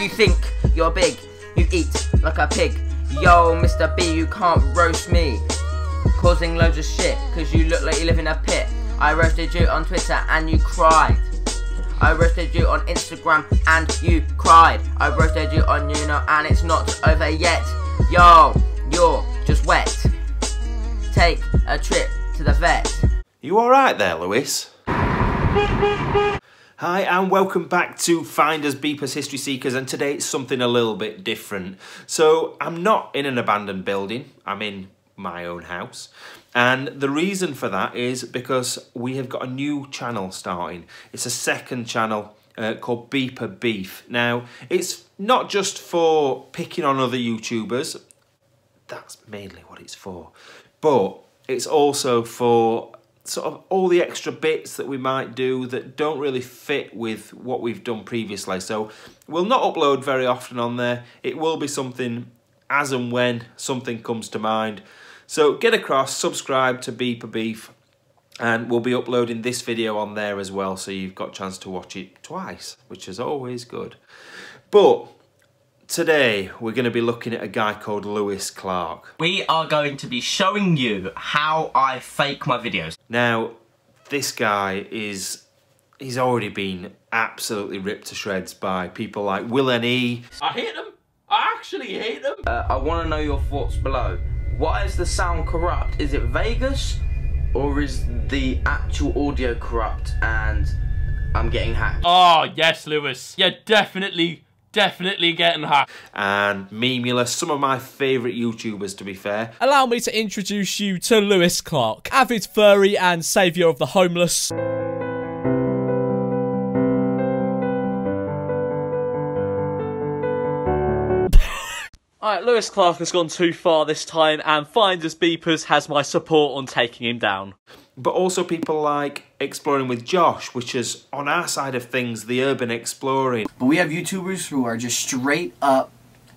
You think you're big, you eat like a pig. Yo, Mr. B, you can't roast me. Causing loads of shit, cause you look like you live in a pit. I roasted you on Twitter and you cried. I roasted you on Instagram and you cried. I roasted you on and it's not over yet. Yo, you're just wet. Take a trip to the vet. You alright there, Lewis? Hi and welcome back to Findersbeepers History Seekers, and today it's something a little bit different. So I'm not in an abandoned building, I'm in my own house. And the reason for that is because we have got a new channel starting. It's a second channel called BEEPER Beef. Now, it's not just for picking on other YouTubers, that's mainly what it's for, but it's also for sort of all the extra bits that we might do that don't really fit with what we've done previously. So we'll not upload very often on there. It will be something as and when something comes to mind. So get across, subscribe to BEEPER Beef, and we'll be uploading this video on there as well, so you've got a chance to watch it twice, which is always good. But today we're going to be looking at a guy called Lewis Clark. We are going to be showing you how I fake my videos. Now, this guy he's already been absolutely ripped to shreds by people like Willne. I hate them. I actually hate them. I want to know your thoughts below. Why is the sound corrupt? Is it Vegas, or is the actual audio corrupt and I'm getting hacked? Oh, yes, Lewis. You're definitely getting hacked. And Memeulous, some of my favourite YouTubers, to be fair. Allow me to introduce you to Lewis Clark, avid furry and saviour of the homeless. Alright, Lewis Clark has gone too far this time, and Findersbeepers has my support on taking him down. But also people like Exploring with Josh, which is, on our side of things, the urban exploring. But we have YouTubers who are just straight up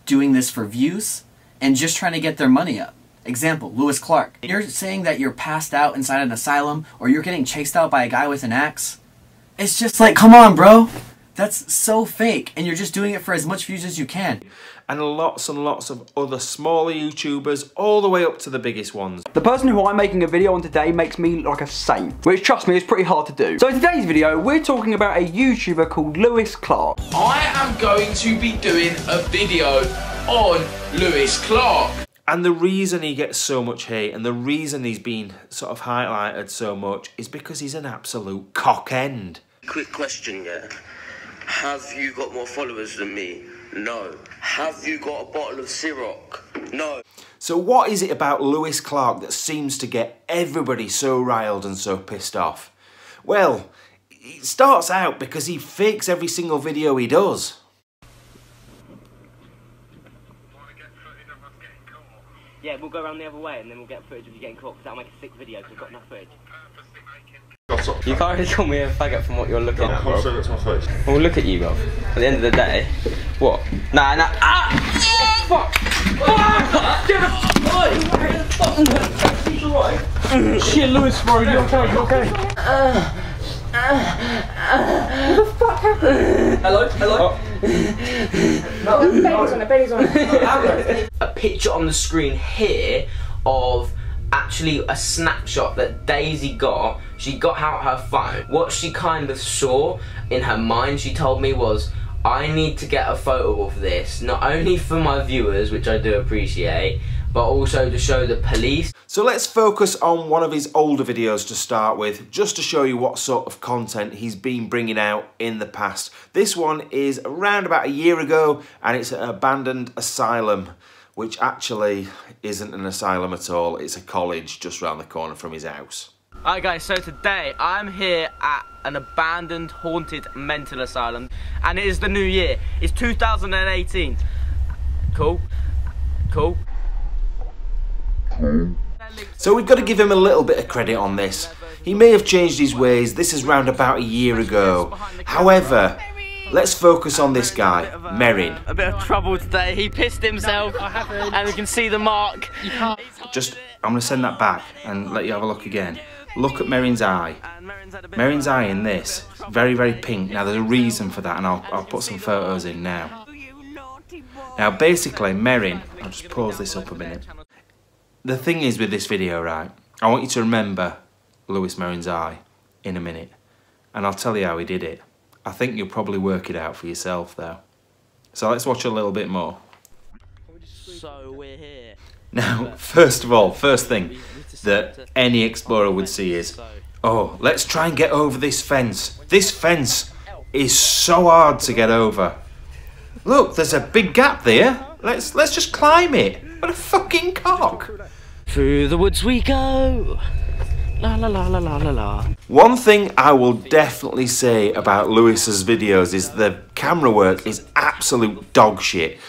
doing this for views and just trying to get their money up. Example, Lewis Clark. You're saying that you're passed out inside an asylum, or you're getting chased out by a guy with an axe. It's just like, come on, bro. That's so fake, and you're just doing it for as much views as you can. And lots of other smaller YouTubers, all the way up to the biggest ones. The person who I'm making a video on today makes me look like a saint, which, trust me, is pretty hard to do. So in today's video, we're talking about a YouTuber called Lewis Clark. I am going to be doing a video on Lewis Clark. And the reason he gets so much hate, and the reason he's been sort of highlighted so much, is because he's an absolute cock end. Quick question, yeah? Have you got more followers than me? No. Have you got a bottle of Ciroc? No. So what is it about Lewis Clark that seems to get everybody so riled and so pissed off? Well, it starts out because he fakes every single video he does. Yeah, we'll go around the other way and then we'll get footage of you getting caught, because that'll make a sick video, because we've got enough footage. You can't really call me a faggot from what you're looking at. I'll show it to my face. Well, look at you, bruv. At the end of the day, what? Nah. Ah! Fuck! Get the fuck! Shit, Lewis, bro, you okay? You okay? What the fuck happened? Hello? Benny's on it. A picture on the screen here of actually a snapshot that Daisy got. She got out her phone. What she kind of saw in her mind, she told me, was, I need to get a photo of this, not only for my viewers, which I do appreciate, but also to show the police. So let's focus on one of his older videos to start with, just to show you what sort of content he's been bringing out in the past. This one is around about a year ago, and it's an abandoned asylum, which actually isn't an asylum at all. It's a college just around the corner from his house. Alright guys, so today I'm here at an abandoned, haunted mental asylum, and it is the new year. It's 2018. Cool. So we've got to give him a little bit of credit on this. He may have changed his ways. This is round about a year ago. However, let's focus on this guy, Merin. A bit of trouble today. He pissed himself, and we can see the mark. I'm going to send that back and let you have a look again. Look at Merin's eye. Merin's eye in this, very pink. Now there's a reason for that, and I'll put some photos in now. Now basically, Merrin, I'll just pause this up a minute. The thing is with this video, right, I want you to remember Lewis Merrin's eye in a minute. And I'll tell you how he did it. I think you'll probably work it out for yourself though. So let's watch a little bit more. So we're here. Now, first of all, first thing that any explorer would see is, oh, let's try and get over this fence. This fence is so hard to get over. Look, there's a big gap there. Let's just climb it. What a fucking cock. Through the woods we go. La la la la la la la. One thing I will definitely say about Lewis's videos is the camera work is absolute dog shit.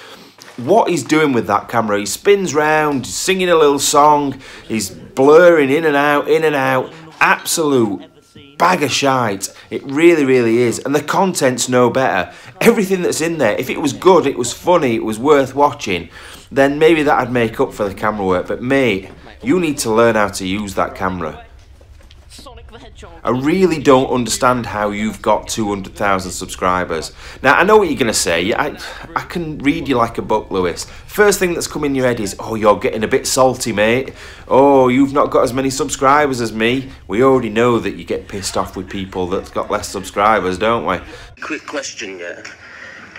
What he's doing with that camera, he spins round, singing a little song, he's blurring in and out, absolute bag of shite. It really, really is. And the content's no better. Everything that's in there, if it was good, it was funny, it was worth watching, then maybe that'd make up for the camera work. But mate, you need to learn how to use that camera. I really don't understand how you've got 200,000 subscribers. Now, I know what you're going to say. I can read you like a book, Lewis. First thing that's come in your head is, oh, you're getting a bit salty, mate. Oh, you've not got as many subscribers as me. We already know that you get pissed off with people that's got less subscribers, don't we? Quick question, yeah.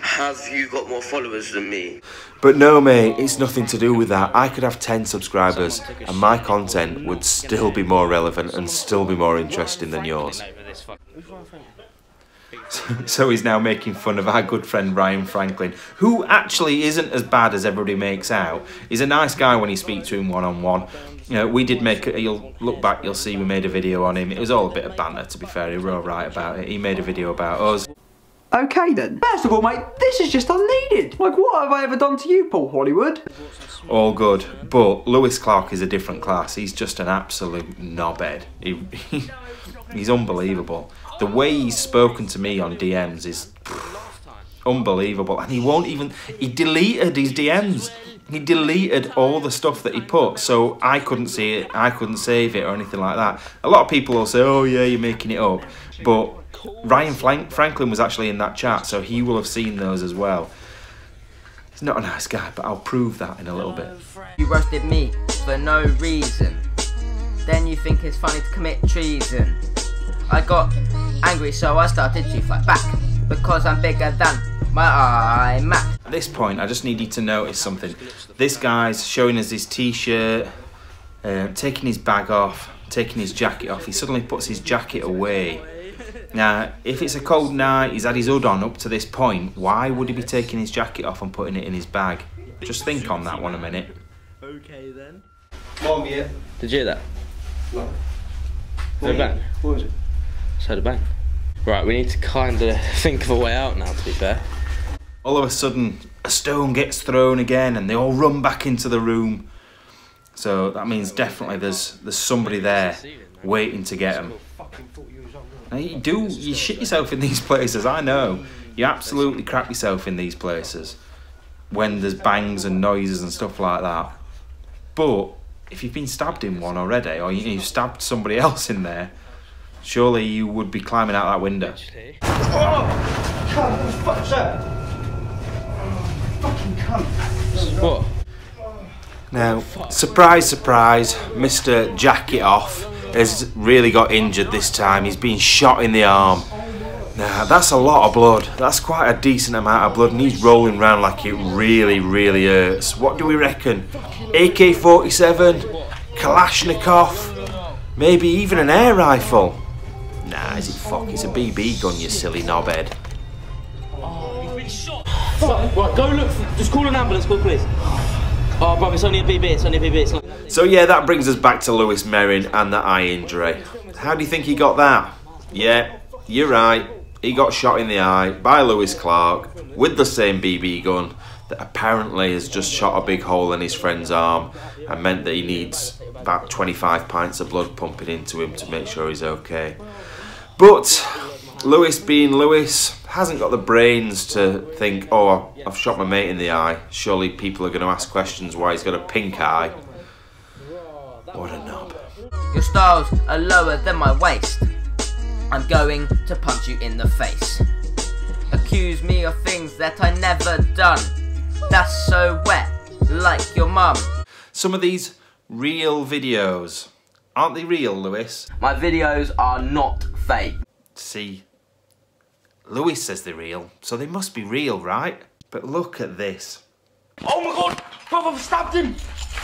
Have you got more followers than me? But no, mate, it's nothing to do with that. I could have 10 subscribers and my content would still be more relevant and still be more interesting than yours. So he's now making fun of our good friend Ryan Franklin, who actually isn't as bad as everybody makes out. He's a nice guy when you speak to him one-on-one. You know, we did make it, you'll look back, you'll see we made a video on him. It was all a bit of banter, to be fair, he were all right about it. He made a video about us. Okay then. First of all, mate, this is just unneeded. Like, what have I ever done to you, Paul Hollywood? All good, but Lewis Clark is a different class. He's just an absolute knobhead. He's unbelievable. The way he's spoken to me on DMs is unbelievable. And he won't even... He deleted his DMs. He deleted all the stuff that he put, so I couldn't see it, I couldn't save it or anything like that. A lot of people will say, oh yeah, you're making it up. But Ryan Franklin was actually in that chat, so he will have seen those as well. He's not a nice guy, but I'll prove that in a little bit. You roasted me for no reason. Then you think it's funny to commit treason. I got angry, so I started to fight back. Because I'm bigger than my iMac. At this point, I just need you to notice something. This guy's showing us his t-shirt, taking his bag off, taking his jacket off. He suddenly puts his jacket away. Now, if it's a cold night, he's had his hood on up to this point, why would he be taking his jacket off and putting it in his bag? Just think on that one a minute. Okay then. Did you hear that? No. Heard a bang? What was it? Just heard a bang. Right, we need to kind of think of a way out now, to be fair. All of a sudden, a stone gets thrown again and they all run back into the room. So that means definitely there's somebody there waiting to get them. Now you shit yourself in these places, I know. You absolutely crap yourself in these places when there's bangs and noises and stuff like that. But if you've been stabbed in one already, or you've stabbed somebody else in there, surely you would be climbing out that window. Oh! God, what the fuck's that? Fucking cunt. What? Now, surprise, surprise, Mr. Jacket Off has really got injured this time. He's been shot in the arm. Now, that's a lot of blood. That's quite a decent amount of blood, and he's rolling around like it really, really hurts. What do we reckon? AK-47? Kalashnikov? Maybe even an air rifle? Nah, is it fuck? It's a BB gun, you silly knobhead. Oh, you've been shot. Right, go look for, just call an ambulance, call police. Oh, brother, it's only a BB, it's only a BB, it's not... So yeah, that brings us back to Lewis Merrin and the eye injury. How do you think he got that? Yeah, you're right. He got shot in the eye by Lewis Clark with the same BB gun that apparently has just shot a big hole in his friend's arm and meant that he needs about 25 pints of blood pumping into him to make sure he's okay. But Lewis, being Lewis, hasn't got the brains to think, oh, I've shot my mate in the eye. Surely people are going to ask questions why he's got a pink eye. What a knob. Your styles are lower than my waist. I'm going to punch you in the face. Accuse me of things that I never done. that's so wet, like your mum. Some of these real videos, aren't they real, Lewis? My videos are not fake. See, Lewis says they're real, so they must be real, right? But look at this. Oh my god! Brother, I've stabbed him!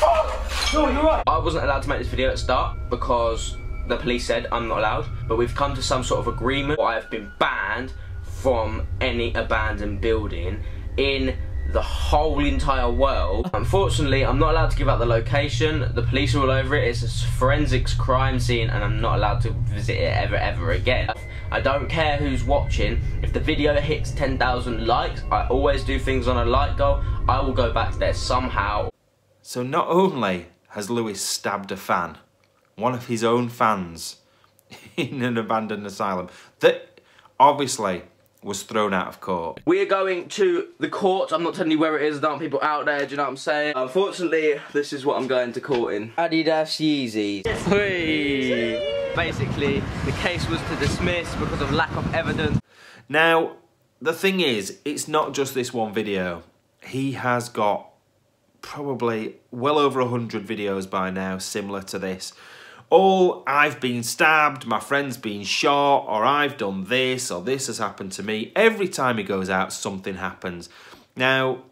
Oh! No, you're right. I wasn't allowed to make this video at the start because the police said I'm not allowed, but we've come to some sort of agreement. I have been banned from any abandoned building in the whole entire world. Unfortunately, I'm not allowed to give out the location. The police are all over it. It's a forensics crime scene and I'm not allowed to visit it ever again. I don't care who's watching. If the video hits 10,000 likes, I always do things on a like goal. I will go back there somehow. So not only has Lewis stabbed a fan, one of his own fans, in an abandoned asylum, that obviously was thrown out of court. We are going to the court. I'm not telling you where it is. There aren't people out there, do you know what I'm saying? Unfortunately, this is what I'm going to court in. Adidas Yeezys. Yes. Basically, the case was to dismiss because of lack of evidence. Now, the thing is, it's not just this one video. He has got probably well over 100 videos by now similar to this. All, I've been stabbed, my friend's been shot, or I've done this, or this has happened to me. Every time he goes out, something happens. Now,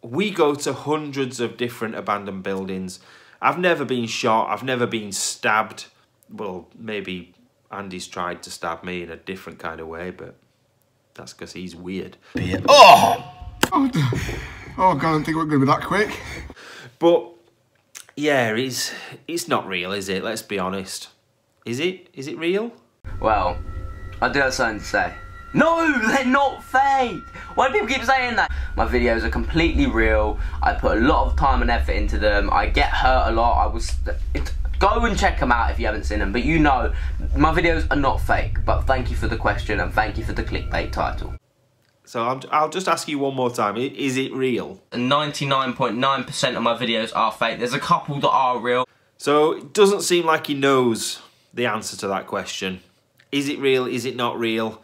we go to hundreds of different abandoned buildings. I've never been shot, I've never been stabbed. Well, maybe Andy's tried to stab me in a different kind of way, but that's because he's weird. Oh, God, I didn't think we were going to be that quick. But yeah, it's not real, is it? Let's be honest. Is it? Is it real? Well, I do have something to say. No, they're not fake! Why do people keep saying that? My videos are completely real. I put a lot of time and effort into them. I get hurt a lot. Go and check them out if you haven't seen them. But you know, my videos are not fake. But thank you for the question and thank you for the clickbait title. So I'll just ask you one more time. Is it real? 99.9% of my videos are fake. There's a couple that are real. So it doesn't seem like he knows the answer to that question. Is it real? Is it not real?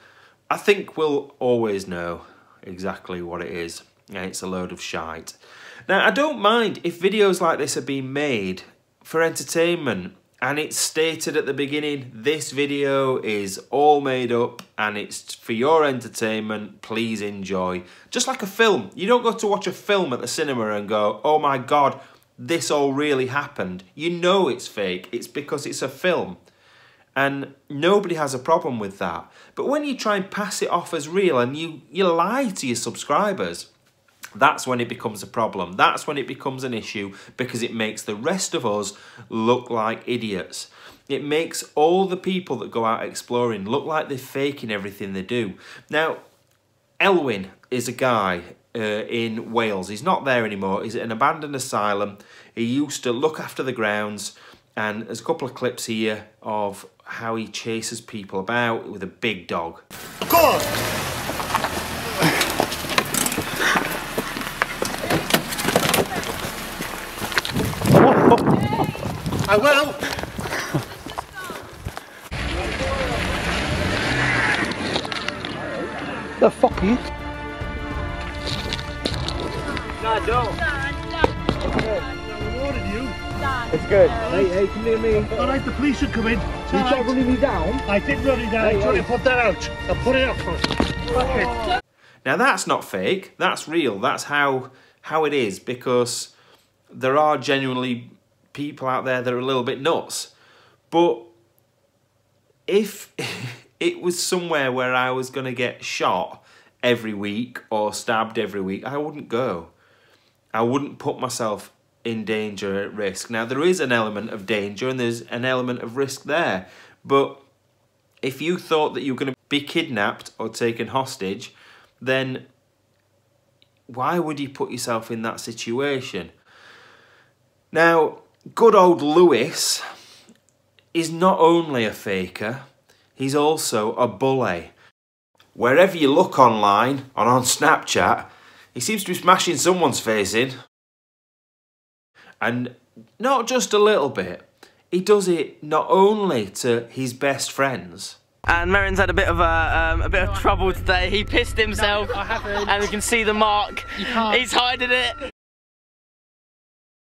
I think we'll always know exactly what it is. And it's a load of shite. Now, I don't mind if videos like this are being made for entertainment. And it's stated at the beginning, this video is all made up and it's for your entertainment, please enjoy. Just like a film. You don't go to watch a film at the cinema and go, oh my God, this all really happened. You know it's fake, it's because it's a film. And nobody has a problem with that. But when you try and pass it off as real and you lie to your subscribers, that's when it becomes a problem. That's when it becomes an issue because it makes the rest of us look like idiots. It makes all the people that go out exploring look like they're faking everything they do. Now, Elwyn is a guy in Wales. He's not there anymore. He's at an abandoned asylum. He used to look after the grounds, and there's a couple of clips here of how he chases people about with a big dog. Go on! I will. The fuck are you? No, don't. It's good. Hey, come near me. Alright, the police should come in. You tried running me down? I did run it down. I tried to put that out. I put it out first. Fuck it. Now that's not fake. That's real. That's how it is, because there are genuinely people out there that are a little bit nuts. But if it was somewhere where I was going to get shot every week or stabbed every week, I wouldn't go. I wouldn't put myself in danger, at risk. Now, there is an element of danger and there's an element of risk there. But if you thought that you were going to be kidnapped or taken hostage, then why would you put yourself in that situation? Now, good old Lewis is not only a faker, he's also a bully. Wherever you look online or on Snapchat, he seems to be smashing someone's face in. And not just a little bit. He does it not only to his best friends, And Merrin's had a bit of trouble today. He pissed himself. No, I haven't. And we can see the mark. He's hiding it.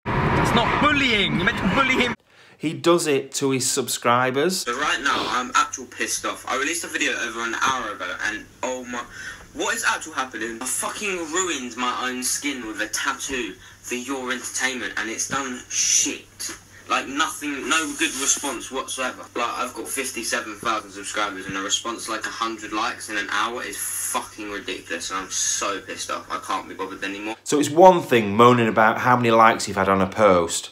That's not bullying. You meant to bully him. He does it to his subscribers. But right now, I'm actual pissed off. I released a video over an hour ago, and oh my... What is actually happening? I fucking ruined my own skin with a tattoo for your entertainment, and it's done shit. Like, nothing, no good response whatsoever. Like, I've got 57,000 subscribers, and a response like 100 likes in an hour is fucking ridiculous, and I'm so pissed off. I can't be bothered anymore. So it's one thing moaning about how many likes you've had on a post,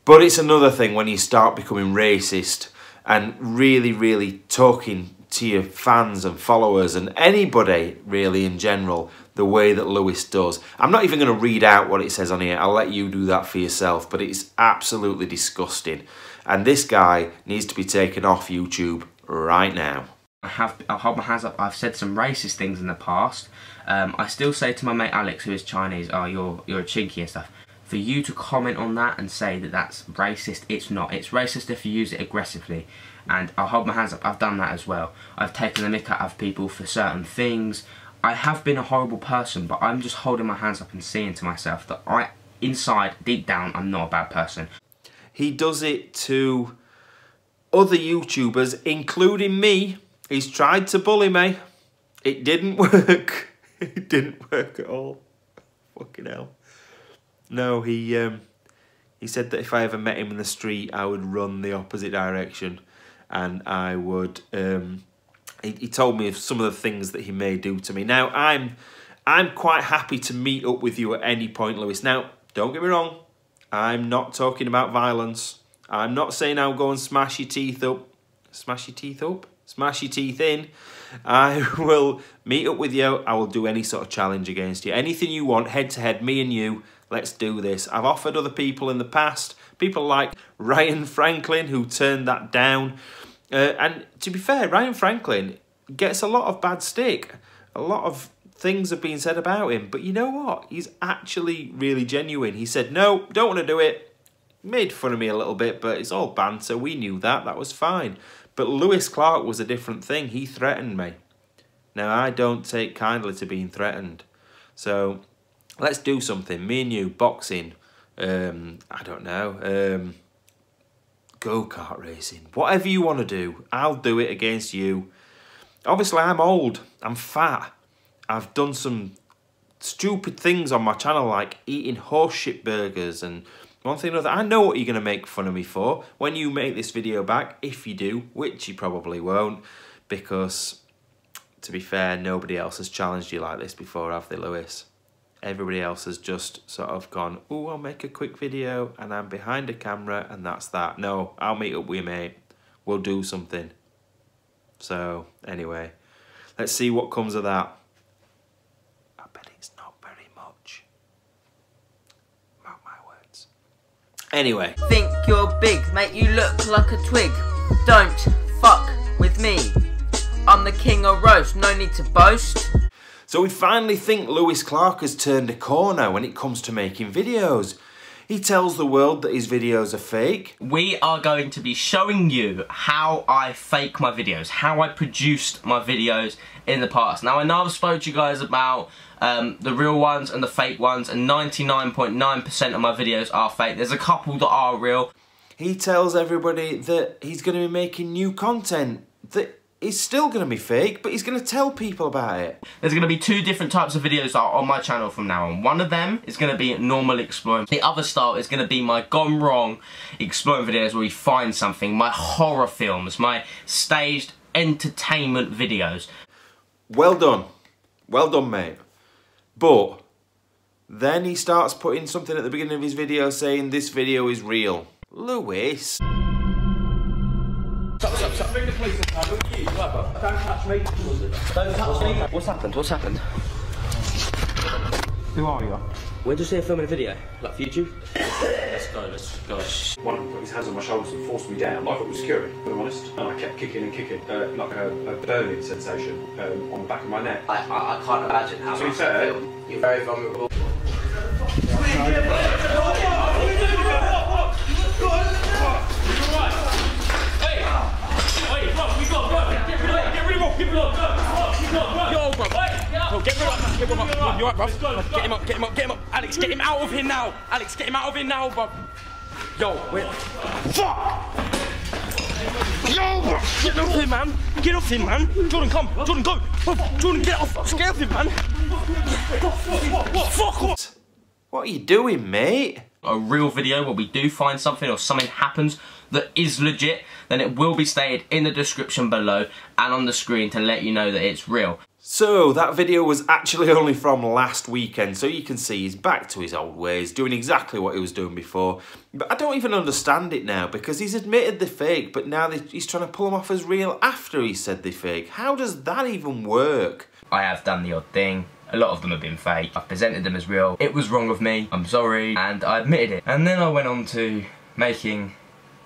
but it's another thing when you start becoming racist and really talking to your fans and followers and anybody really in general the way that Lewis does. I'm not even going to read out what it says on here. I'll let you do that for yourself, but it's absolutely disgusting. And this guy needs to be taken off YouTube right now. I'll hold my hands up. I've said some racist things in the past. I still say to my mate Alex, who is Chinese, oh, you're a chinky and stuff. For you to comment on that and say that that's racist, it's not. It's racist if you use it aggressively. And I'll hold my hands up, I've done that as well. I've taken the mick out of people for certain things. I have been a horrible person, but I'm just holding my hands up and saying to myself that inside, deep down, I'm not a bad person. He does it to other YouTubers, including me. He's tried to bully me. It didn't work. It didn't work at all. Fucking hell. No, he said that if I ever met him in the street, I would run the opposite direction. And I would, he told me of some of the things that he may do to me. Now, I'm quite happy to meet up with you at any point, Lewis. Now, don't get me wrong, I'm not talking about violence. I'm not saying I'll go and smash your teeth up. Smash your teeth up? Smash your teeth in. I will meet up with you. I will do any sort of challenge against you. Anything you want, head to head, me and you. Let's do this. I've offered other people in the past. People like Ryan Franklin, who turned that down. And to be fair, Ryan Franklin gets a lot of bad stick. A lot of things have been said about him. But you know what? He's actually really genuine. He said, no, don't want to do it. Made fun of me a little bit, but it's all banter. We knew that. That was fine. But Lewis Clark was a different thing. He threatened me. Now, I don't take kindly to being threatened. So, let's do something. Me and you, boxing. I don't know. Go-kart racing. Whatever you want to do, I'll do it against you. Obviously, I'm old. I'm fat. I've done some stupid things on my channel, like eating horse shit burgers and one thing or another. I know what you're going to make fun of me for when you make this video back, if you do, which you probably won't, because, to be fair, nobody else has challenged you like this before, have they, Lewis? Everybody else has just sort of gone, oh, I'll make a quick video and I'm behind a camera and that's that. No, I'll meet up with you, mate. We'll do something. So, anyway, let's see what comes of that. I bet it's not very much. Mark my words. Anyway. Think you're big, mate, you look like a twig. Don't fuck with me. I'm the king of roast, no need to boast. So we finally think Lewis Clark has turned a corner when it comes to making videos. He tells the world that his videos are fake. We are going to be showing you how I fake my videos, how I produced my videos in the past. Now, I know I've spoke to you guys about the real ones and the fake ones, and 99.9% of my videos are fake. There's a couple that are real. He tells everybody that he's going to be making new content that is still going to be fake, but he's going to tell people about it. There's going to be two different types of videos that are on my channel from now on. One of them is going to be normal exploring. The other style is going to be my gone wrong exploring videos where we find something, my horror films, my staged entertainment videos. Well done, mate. But then he starts putting something at the beginning of his video saying this video is real. Lewis. Stop. Bring the police in. Don't touch me. Don't touch me. What's happened? What's happened? Who are you? Where'd you see a filming a video? Like for YouTube? Let's go. One put his hands on my shoulders and forced me down. I thought it was security, if I'm honest. And I kept kicking and kicking, like a burning sensation on the back of my neck. I can't imagine how to be fair, you're very vulnerable. Hey, we got Keep it up, yo, bro. Bro, get rid of him. You alright, bro? Get him up, get him up, get him up. Alex, get him out of here now. Alex, get him out of here now, bro. Yo, wait. Fuck! Yo, bro. Get off him, man. Get off him, man. Jordan, come. Jordan, go. Bro, Jordan, get off. Just get off him, man. Fuck off. What are you doing, mate? A real video where we do find something or something happens that is legit, then it will be stated in the description below and on the screen to let you know that it's real. So that video was actually only from last weekend, so you can see he's back to his old ways, doing exactly what he was doing before. But I don't even understand it now, because he's admitted they're fake, but now he's trying to pull them off as real after he said they're fake. How does that even work? I have done the odd thing. A lot of them have been fake. I've presented them as real. It was wrong of me. I'm sorry. And I admitted it. And then I went on to making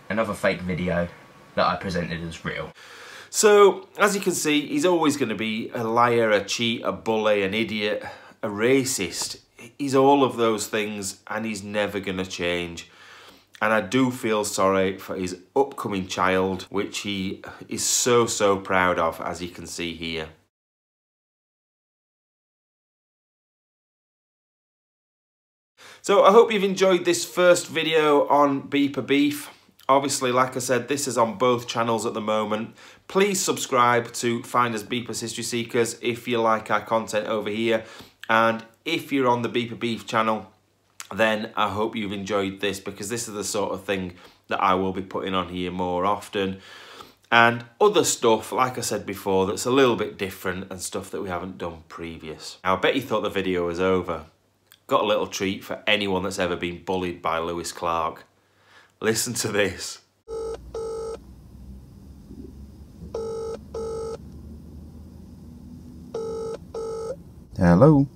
another fake video that I presented as real. So, as you can see, he's always going to be a liar, a cheat, a bully, an idiot, a racist. He's all of those things, and he's never going to change. And I do feel sorry for his upcoming child, which he is so proud of, as you can see here. So I hope you've enjoyed this first video on Beeper Beef. Obviously, like I said, this is on both channels at the moment. Please subscribe to Findersbeepers History Seekers if you like our content over here. And if you're on the Beeper Beef channel, then I hope you've enjoyed this, because this is the sort of thing that I will be putting on here more often. And other stuff, like I said before, that's a little bit different and stuff that we haven't done previous. Now, I bet you thought the video was over. Got a little treat for anyone that's ever been bullied by Lewis Clark. Listen to this. Hello.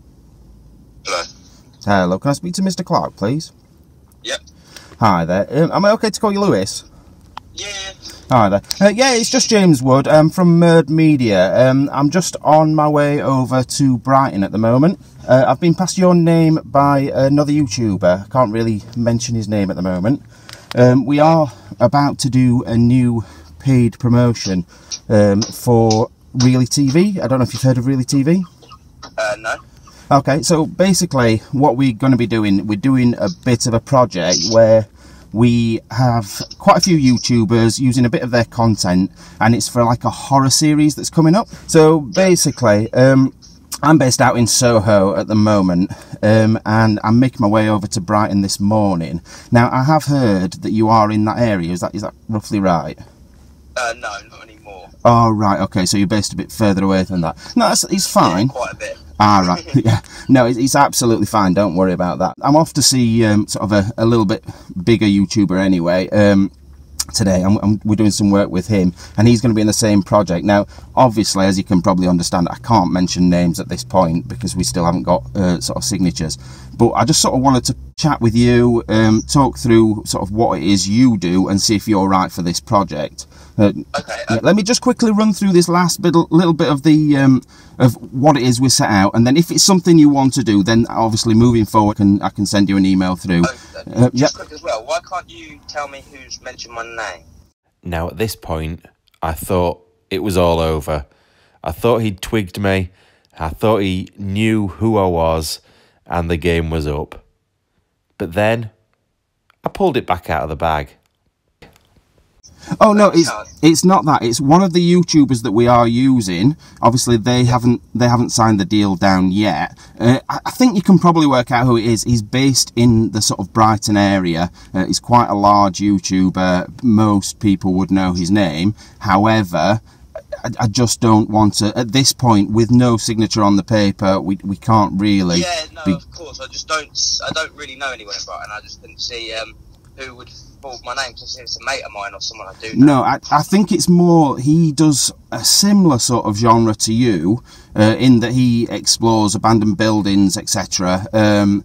Hello. Hello, can I speak to Mr. Clark, please? Yep. Hi there. Am I okay to call you Lewis? Yeah. Hi there. Yeah, it's just James Wood from Merd Media. I'm just on my way over to Brighton at the moment. I've been passed your name by another YouTuber. I can't really mention his name at the moment. We are about to do a new paid promotion for Really TV. I don't know if you've heard of Really TV. No. Okay, so basically what we're going to be doing, we're doing a bit of a project where we have quite a few YouTubers using a bit of their content, and it's for like a horror series that's coming up. So basically, I'm based out in Soho at the moment, and I'm making my way over to Brighton this morning. Now, I have heard that you are in that area. Is that roughly right? No, not anymore. Oh, right, okay, so you're based a bit further away than that. No, it's fine. Yeah, quite a bit. Ah, right, yeah. No, it's absolutely fine, don't worry about that. I'm off to see sort of a little bit bigger YouTuber anyway. Today, we're doing some work with him, and he's going to be in the same project. Now, obviously, as you can probably understand, I can't mention names at this point because we still haven't got sort of signatures. But I just sort of wanted to chat with you, talk through sort of what it is you do, and see if you're right for this project. Okay. Let me just quickly run through this last little bit of the of what it is we set out, and then if it's something you want to do, then obviously moving forward, I can send you an email through. Just quick as well, why can't you tell me who's mentioned my name? Now at this point, I thought it was all over. I thought he'd twigged me. I thought he knew who I was, and the game was up. But then, I pulled it back out of the bag. Oh no, it's not that. It's one of the YouTubers that we are using. Obviously, they haven't signed the deal down yet. I think you can probably work out who it is. He's based in the sort of Brighton area. He's quite a large YouTuber. Most people would know his name. However, I just don't want to, at this point, with no signature on the paper, we can't really. Yeah, no, of course. I don't really know anyone in Brighton. I just didn't see who would fault my name, because it's a mate of mine or someone I do know. No, I think it's more, he does a similar sort of genre to you, in that he explores abandoned buildings, etc. And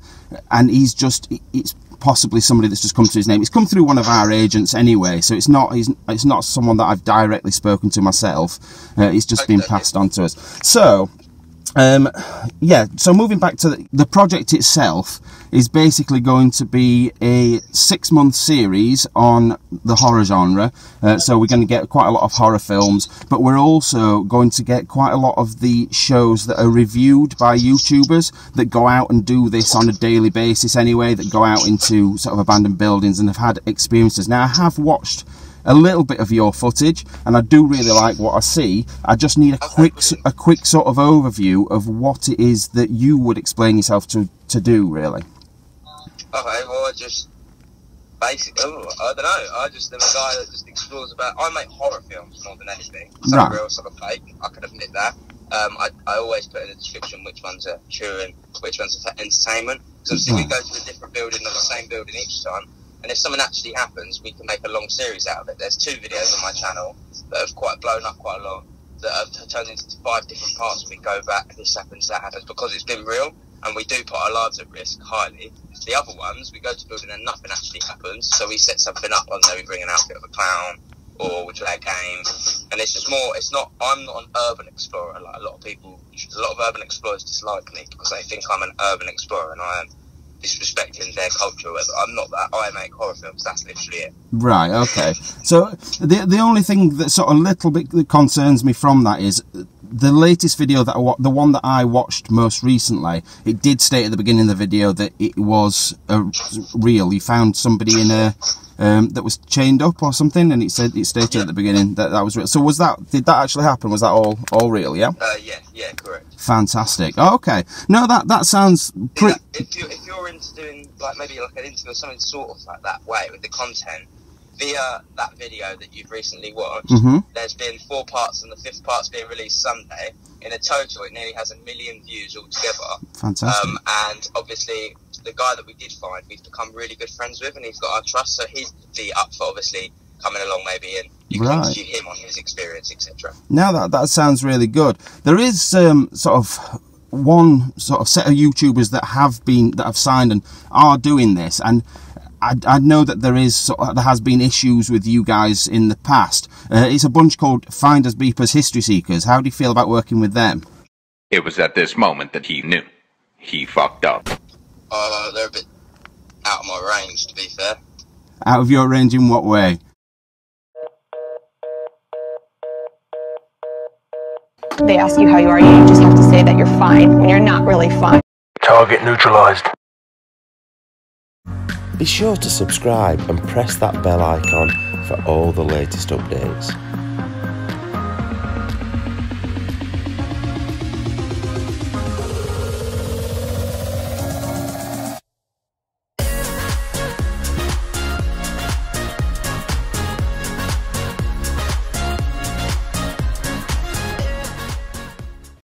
it's possibly somebody that's just come to his name. It's come through one of our agents anyway, so it's not someone that I've directly spoken to myself. It's just been passed on to us. So Yeah, so moving back to the project itself is basically going to be a 6-month series on the horror genre. So we're going to get quite a lot of horror films, but we're also going to get quite a lot of the shows that are reviewed by YouTubers that go out and do this on a daily basis anyway, that go out into sort of abandoned buildings and have had experiences. Now, I have watched a little bit of your footage, and I do really like what I see. I just need a quick sort of overview of what it is that you would explain yourself to do, really. Okay, well, I just basically, I don't know. I just am a guy that just explores about. I make horror films more than anything. Some are real, some are fake. I can admit that. I always put in the description which ones are true and which ones are for entertainment. Because obviously we go to a different building, not the same building each time. And if something actually happens, we can make a long series out of it. There's 2 videos on my channel that have quite blown up quite a lot, that have turned into 5 different parts. And we go back, this happens, that happens, because it's been real, and we do put our lives at risk highly. The other ones, we go to building and nothing actually happens, so we set something up on there. We bring an outfit of a clown, or we play a game, and it's just more. It's not. I'm not an urban explorer like a lot of people. A lot of urban explorers dislike me because they think I'm an urban explorer, and I am disrespecting their culture. I'm not that. I make horror films. That's literally it. Right. Okay. So the only thing that sort of a little bit that concerns me from that is the latest video that the one that I watched most recently. It did state at the beginning of the video that it was real. You found somebody in a that was chained up or something, and it stated at the beginning that was real. So did that actually happen? Was that all real? Yeah. Yeah, correct. Fantastic. Oh, okay. No, that sounds pretty. If you're into doing maybe like an interview or something sort of like that way with the content, via that video that you've recently watched, there's been 4 parts and the 5th part's being released Sunday. In a total, it nearly has 1 million views altogether. Fantastic. And obviously, the guy that we did find, we've become really good friends with, and he's got our trust, so he's up for obviously coming along maybe, and you can interview him on his experience, etc. Now that sounds really good. There is sort of one sort of set of YouTubers that have signed and are doing this, and I know that there has been issues with you guys in the past. It's a bunch called Findersbeepers History Seekers. How do you feel about working with them? It was at this moment that he knew. He fucked up. They're a bit out of my range, to be fair. Out of your range in what way? They ask you how you are, you just have to say that you're fine when you're not really fine. Target neutralized. Be sure to subscribe and press that bell icon for all the latest updates.